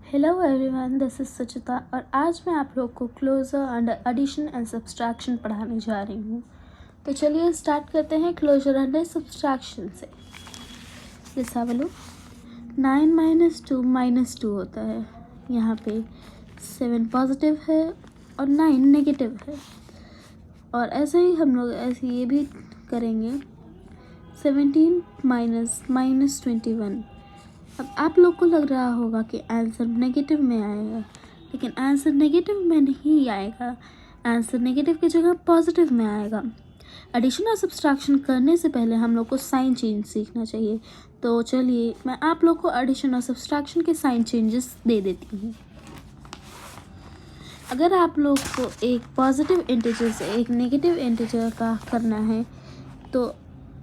Hello everyone, this is Suchita और आज मैं आप लोग को closure and addition and subtraction पढ़ाने जा रही हूँ। तो चलिए स्टार्ट करते हैं क्लोजर एंड सब्सट्रैक्शन से। जैसा बोलो 9 - 2 -2 होता है। यहाँ पे 7 पॉजिटिव है और 9 नेगेटिव है। और ऐसे ही हम लोग ऐसे ये भी करेंगे 17 - -21। अब आप लोग को लग रहा होगा कि आंसर नेगेटिव में आएगा, लेकिन आंसर नेगेटिव में नहीं आएगा। आंसर नेगेटिव की जगह पॉजिटिव में आएगा। एडिशन और सब्सट्रैक्शन करने से पहले हम लोग को साइन चेंज सीखना चाहिए। तो चलिए मैं आप लोग को एडिशन और सब्सट्रैक्शन के साइन चेंजेस दे देती हूँ। अगर आप लोग को एक पॉजिटिव इंटीजर से एक नेगेटिव इंटीजर का करना है, तो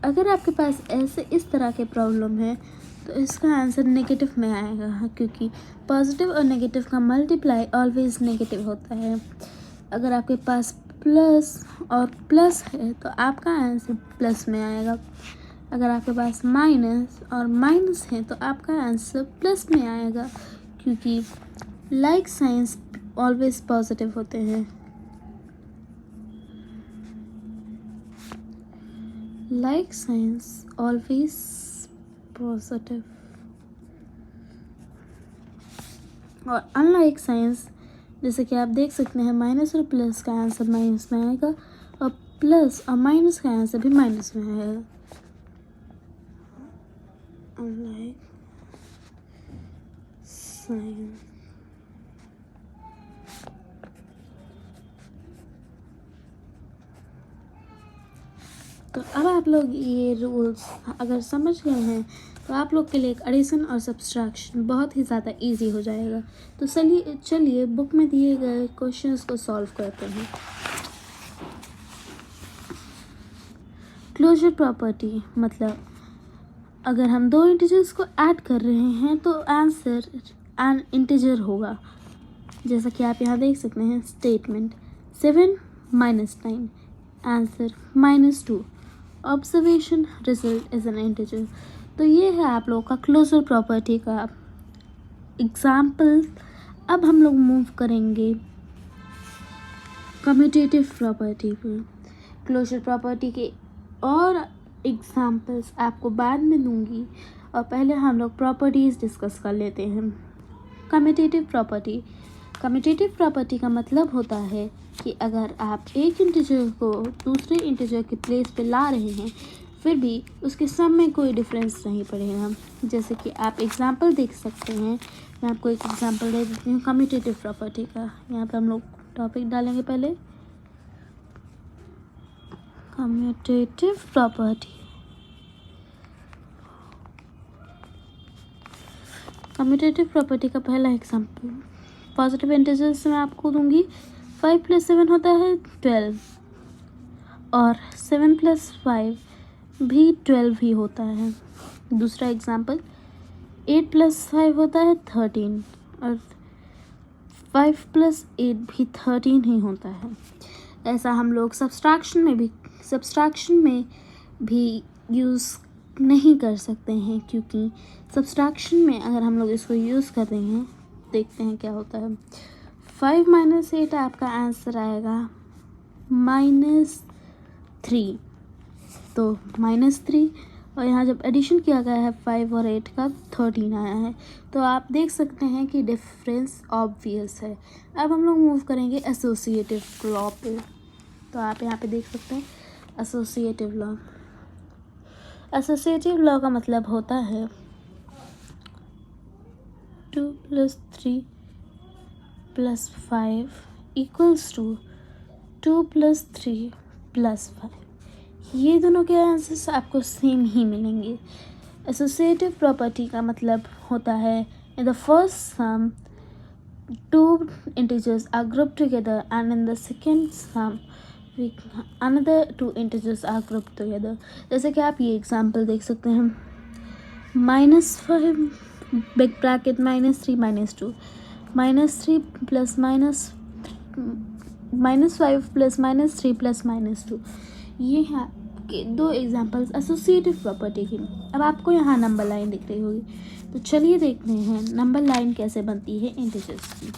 अगर आपके पास ऐसे इस तरह के प्रॉब्लम है तो इसका आंसर नेगेटिव में आएगा, क्योंकि पॉजिटिव और नेगेटिव का मल्टीप्लाई ऑलवेज नेगेटिव होता है। अगर आपके पास प्लस और प्लस है तो आपका आंसर प्लस में आएगा। अगर आपके पास माइनस और माइनस है तो आपका आंसर प्लस में आएगा, क्योंकि लाइक साइंस ऑलवेज पॉजिटिव होते हैं। लाइक साइंस ऑलवेज पॉजिटिव और अनलाइक साइंस, जैसे कि आप देख सकते हैं माइनस और प्लस का आंसर माइनस में आएगा और प्लस और माइनस का आंसर भी माइनस में आएगा। अनलाइक साइंस तो अब आप लोग ये रूल्स अगर समझ गए हैं तो आप लोग के लिए एडिशन और सब्सट्रैक्शन बहुत ही ज़्यादा इजी हो जाएगा। तो चलिए बुक में दिए गए क्वेश्चंस को सॉल्व करते हैं। क्लोजर प्रॉपर्टी मतलब अगर हम दो इंटीजर्स को ऐड कर रहे हैं तो आंसर एन इंटीजर होगा। जैसा कि आप यहाँ देख सकते हैं statement 7 - 9 answer -2 observation result is an integer. तो ये है आप लोग का क्लोजर प्रॉपर्टी का एग्जाम्पल। अब हम लोग मूव करेंगे कम्यूटेटिव प्रॉपर्टी पर। क्लोजर प्रॉपर्टी के और एग्जाम्पल्स आपको बाद में दूंगी, और पहले हम लोग प्रॉपर्टीज़ डिस्कस कर लेते हैं। कम्यूटेटिव प्रॉपर्टी का मतलब होता है कि अगर आप एक इंटीजर को दूसरे इंटीजर के प्लेस पे ला रहे हैं फिर भी उसके सम में कोई डिफरेंस नहीं पड़ेगा। जैसे कि आप एग्जांपल देख सकते हैं। मैं आपको एक एग्जांपल दे देती हूँ कम्यूटेटिव प्रॉपर्टी का। यहाँ पे हम लोग टॉपिक डालेंगे पहले कम्यूटेटिव प्रॉपर्टी। कम्यूटेटिव प्रॉपर्टी का पहला एग्जांपल पॉजिटिव इंटीजर्स मैं आपको दूंगी। 5 + 7 होता है 12 और 7 + 5 भी 12 ही होता है। दूसरा एग्जांपल 8 + 5 होता है 13 और 5 + 8 भी 13 ही होता है। ऐसा हम लोग सब्सट्रैक्शन में भी यूज़ नहीं कर सकते हैं, क्योंकि सब्सट्रैक्शन में अगर हम लोग इसको यूज़ कर रहे हैं देखते हैं क्या होता है। 5 - 8 आपका आंसर आएगा -3। तो -3 और यहाँ जब एडिशन किया गया है 5 और 8 का 13 आया है। तो आप देख सकते हैं कि डिफरेंस ऑब्वियस है। अब हम लोग मूव करेंगे एसोसिएटिव लॉ पे। तो आप यहाँ पे देख सकते हैं एसोसिएटिव लॉ। एसोसिएटिव लॉ का मतलब होता है 2 + 3 + 5 = 2 + 3 + 5। ये दोनों के आंसर्स आपको सेम ही मिलेंगे। एसोसिएटिव प्रॉपर्टी का मतलब होता है in the first sum 2 integers are grouped together and in the second sum another 2 integers are grouped together। जैसे कि आप ये एग्जांपल देख सकते हैं -5 बिग ब्रैकेट -3 - 2 -3 + -5 + -3 + -2। ये है आपके दो एग्जांपल्स एसोसिएटिव प्रॉपर्टी की। अब आपको यहाँ नंबर लाइन दिख रही होगी तो चलिए देखते हैं नंबर लाइन कैसे बनती है इंटीजर्स की।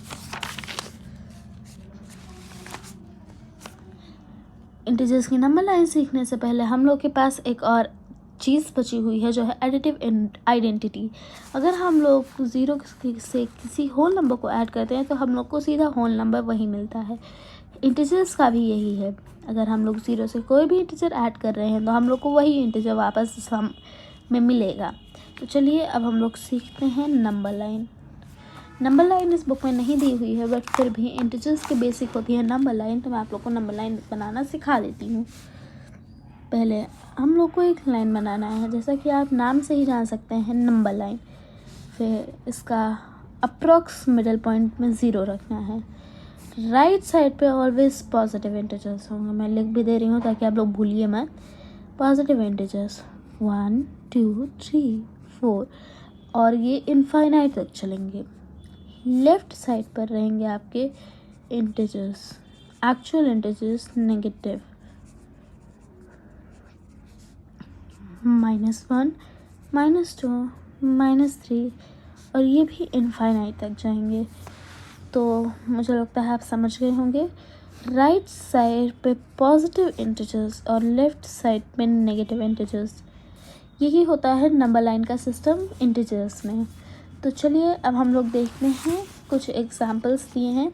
इंटीजर्स की नंबर लाइन सीखने से पहले हम लोग के पास एक और चीज़ बची हुई है जो है एडिटिव आइडेंटिटी। अगर हम लोग 0 से किसी होल नंबर को ऐड करते हैं तो हम लोग को सीधा होल नंबर वही मिलता है। इंटीजर्स का भी यही है, अगर हम लोग 0 से कोई भी इंटीजर ऐड कर रहे हैं तो हम लोग को वही इंटीजर वापस सम में मिलेगा। तो चलिए अब हम लोग सीखते हैं नंबर लाइन। नंबर लाइन इस बुक में नहीं दी हुई है, बट फिर भी इंटीजर्स की बेसिक होती है नंबर लाइन, तो मैं आप लोग को नंबर लाइन बनाना सिखा देती हूँ। पहले हम लोग को एक लाइन बनाना है, जैसा कि आप नाम से ही जान सकते हैं नंबर लाइन। फिर इसका अप्रॉक्स मिडल पॉइंट में 0 रखना है। राइट साइड पे ऑलवेज पॉजिटिव इंटीजर्स होंगे, मैं लिख भी दे रही हूँ ताकि आप लोग भूलिए मत। पॉजिटिव इंटीजर्स 1 2 3 4 और ये इनफाइनाइट तक चलेंगे। लेफ्ट साइड पर रहेंगे आपके इंटीजर्स, एक्चुअल इंटीजर्स नेगेटिव, -1 -2 -3 और ये भी इनफाइनाइट तक जाएंगे। तो मुझे लगता है आप समझ गए होंगे। राइट साइड पे पॉजिटिव इंटीजर्स और लेफ्ट साइड पे नेगेटिव इंटीजर्स, यही होता है नंबर लाइन का सिस्टम इंटीजर्स में। तो चलिए अब हम लोग देखते हैं, कुछ एग्जांपल्स दिए हैं।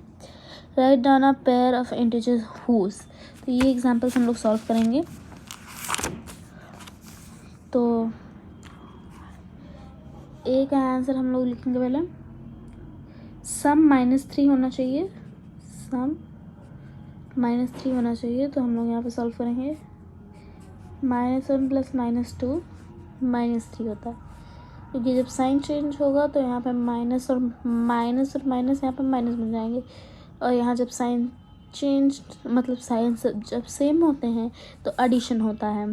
Write down a pair of integers whose, तो ये एग्जांपल्स हम लोग सॉल्व करेंगे। तो ए का आंसर हम लोग लिखेंगे पहले, सम -3 होना चाहिए, सम -3 होना चाहिए। तो हम लोग यहाँ पे सॉल्व करेंगे, -1 + -2 -3 होता है, क्योंकि जब साइन चेंज होगा तो यहाँ पे माइनस और माइनस यहाँ पे माइनस बन जाएंगे। और यहाँ जब साइन चेंज मतलब साइन जब सेम होते हैं तो एडिशन होता है,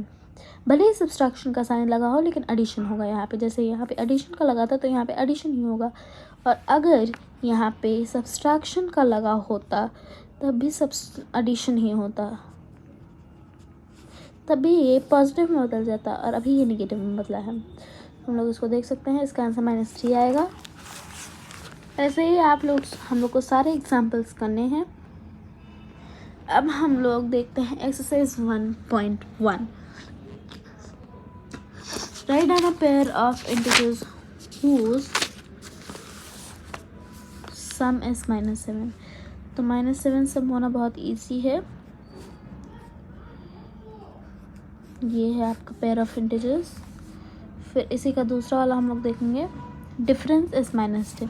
भले ही सब्सट्रैक्शन का साइन लगा हो लेकिन एडिशन होगा यहाँ पे। जैसे यहाँ पे एडिशन का लगा था तो यहाँ पे एडिशन ही होगा, और अगर यहाँ पे सब्सट्रैक्शन का लगा होता तब भी सब एडिशन ही होता, तभी ये पॉजिटिव में बदल जाता और अभी ये नेगेटिव में बदला है। हम लोग इसको देख सकते हैं, इसका आंसर -3 आएगा। ऐसे ही हम लोग को सारे एग्जाम्पल्स करने हैं। अब हम लोग देखते हैं exercise 1.1। Right down a pair of integers whose some is -7। तो -7 सम होना बहुत ईजी है। ये है आपका पेयर ऑफ इंटीजर्स। फिर इसी का दूसरा वाला हम लोग देखेंगे, डिफरेंस इज -10।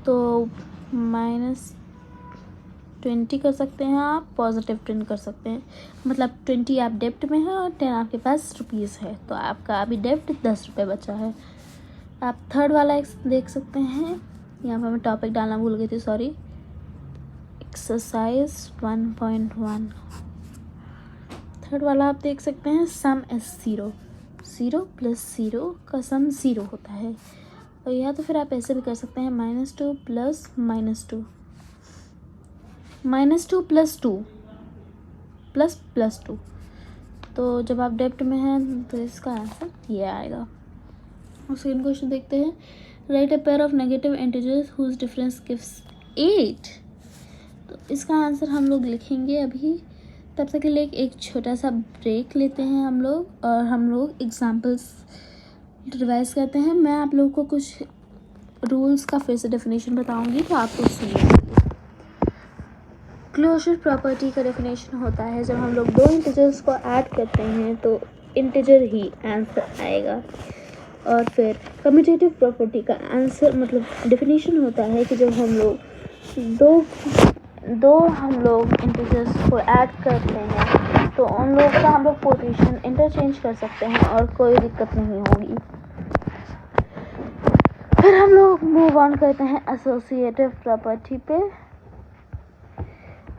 तो -20 कर सकते हैं आप, +10 कर सकते हैं, मतलब 20 आप डेब्ट में है और 10 आपके पास रुपीज़ है, तो आपका अभी डेब्ट 10 रुपये बचा है। आप थर्ड वाला देख सकते हैं, यहाँ पर मैं टॉपिक डालना भूल गई थी, सॉरी। एक्सरसाइज 1.1 थर्ड वाला आप देख सकते हैं, सम इज 0 + 0 का सम 0 होता है। और या तो फिर आप ऐसे भी कर सकते हैं, -2 + -2 -2 + 2 +2। तो जब आप डेब्ट में हैं तो इसका आंसर ये आएगा। और सेकंड क्वेश्चन देखते हैं, write a pair of negative integers whose difference gives 8। तो इसका आंसर हम लोग लिखेंगे अभी, तब तक के लिए एक छोटा सा ब्रेक लेते हैं हम लोग, और हम लोग एग्जाम्पल्स रिवाइज करते हैं। मैं आप लोगों को कुछ रूल्स का फिर से डेफिनेशन बताऊंगी, तो आप लोग सुनिए। क्लोजर प्रॉपर्टी का डेफिनेशन होता है, जब हम लोग दो इंटीजर्स को ऐड करते हैं तो इंटीजर ही आंसर आएगा। और फिर कम्यूटेटिव प्रॉपर्टी का आंसर मतलब डेफिनेशन होता है कि जब हम लोग दो इंटीजर्स को ऐड करते हैं तो उन लोग का हम लोग पोजीशन इंटरचेंज कर सकते हैं और कोई दिक्कत नहीं होगी। फिर हम लोग मूव ऑन करते हैं एसोसिएटिव प्रॉपर्टी पे,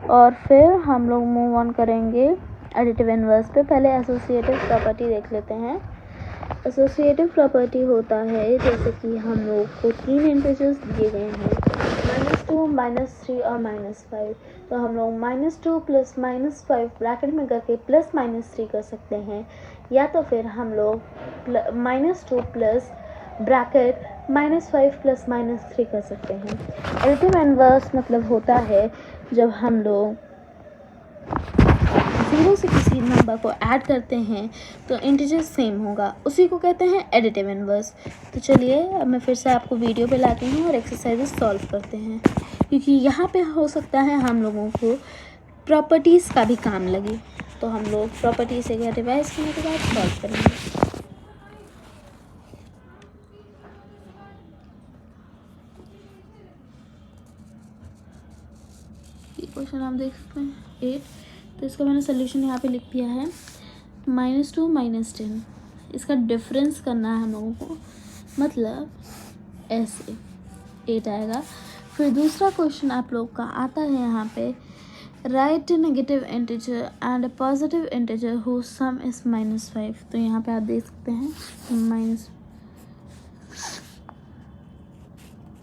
और फिर हम लोग मूव ऑन करेंगे एडिटिव इनवर्स पे। पहले एसोसिएटिव प्रॉपर्टी देख लेते हैं। एसोसिएटिव प्रॉपर्टी होता है जैसे कि हम लोग को 3 इंटीजर्स दिए गए हैं, -2 -3 और -5। तो हम लोग -2 + -5 ब्रैकेट में करके +-3 कर सकते हैं, या तो फिर हम लोग -2 + ब्रैकेट -5 प्लस -3 कर सकते हैं। एडिटिव इनवर्स मतलब होता है जब हम लोग 0 से किसी नंबर को ऐड करते हैं तो इंटीजर सेम होगा, उसी को कहते हैं एडिटिव इनवर्स। तो चलिए अब मैं फिर से आपको वीडियो पे लाती हूँ और एक्सरसाइजेस सॉल्व करते हैं, क्योंकि यहाँ पे हो सकता है हम लोगों को प्रॉपर्टीज़ का भी काम लगे। तो हम लोग प्रॉपर्टीज़ एक रिवाइज करने के बाद सॉल्व करेंगे। क्वेश्चन आप देख सकते हैं 8, तो इसका मैंने सोल्यूशन यहाँ पे लिख दिया है। -2 -10 इसका डिफरेंस करना है हम लोगों को, मतलब ऐसे 8 आएगा। फिर दूसरा क्वेश्चन आप लोग का आता है यहाँ पे, write negative integer and a positive integer whose sum is -5। तो यहाँ पे आप देख सकते हैं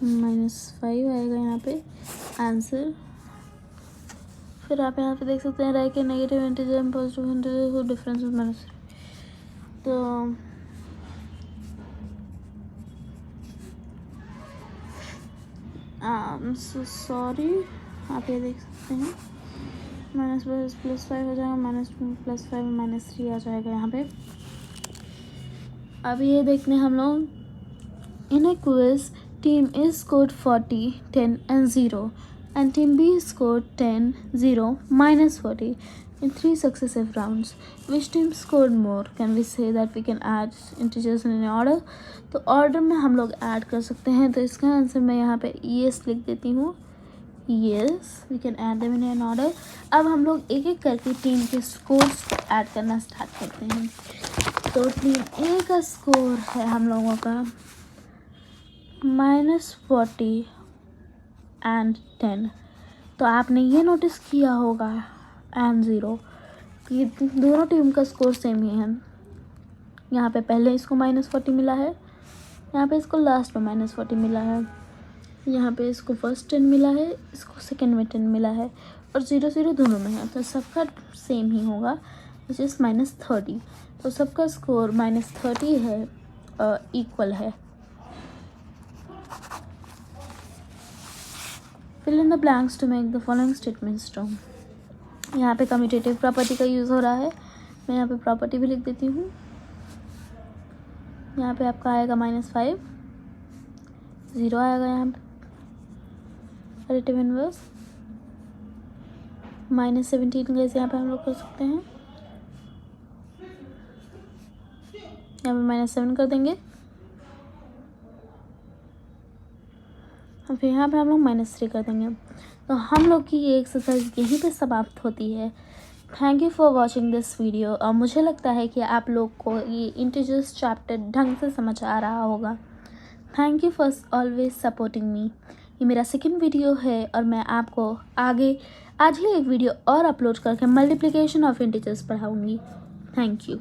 -5 आएगा यहाँ पे आंसर। फिर आप यहाँ पे देख सकते हैं write negative integer and positive integer whose difference is -3। तो सॉरी आप ये देख सकते हैं -+5 हो जाएगा, -+5 -3 आ जाएगा यहाँ पे। अब ये देखने हम लोग इन a quiz team A scored 40, 10 and 0 and team B scored 10, 0, -40 in 3 successive rounds. Which team scored more? Can we say that we can add integers in order? तो ऑर्डर में हम लोग ऐड कर सकते हैं, तो इसका आंसर मैं यहाँ पे येस लिख देती हूँ। Yes, we can add them in an order. अब हम लोग एक एक करके टीम के स्कोर्स को ऐड करना स्टार्ट करते हैं। तो टीम ए का स्कोर है हम लोगों का -40 एंड 10। तो आपने ये नोटिस किया होगा एंड 0 कि दोनों टीम का स्कोर सेम ही है। यहाँ पे पहले इसको -40 मिला है, यहाँ पे इसको लास्ट में -40 मिला है, यहाँ पे इसको फर्स्ट 10 मिला है, इसको सेकंड में 10 मिला है, और 0 0 दोनों में है, तो सबका सेम ही होगा, विच इज़ -30। तो सबका स्कोर -30 है, इक्वल है। Fill in the blanks to make the following statements true. यहाँ पे कम्यूटेटिव प्रॉपर्टी का यूज़ हो रहा है, मैं यहाँ पे प्रॉपर्टी भी लिख देती हूँ। यहाँ पे आपका आएगा -5, 0 आएगा यहाँ पे एडिटिव इनवर्स, -17 जैसे यहाँ पे हम लोग कर सकते हैं, यहाँ पे -7 कर देंगे, और फिर यहाँ पे हम लोग -3 कर देंगे। तो हम लोग की ये एक्सरसाइज यहीं पे समाप्त होती है। Thank you for watching this video. और मुझे लगता है कि आप लोग को ये इंटीजर्स चैप्टर ढंग से समझ आ रहा होगा। Thank you for always supporting me. ये मेरा सेकंड वीडियो है और मैं आपको आगे आज ही एक वीडियो और अपलोड करके मल्टीप्लिकेशन ऑफ इंटीजर्स पढ़ाऊँगी। Thank you.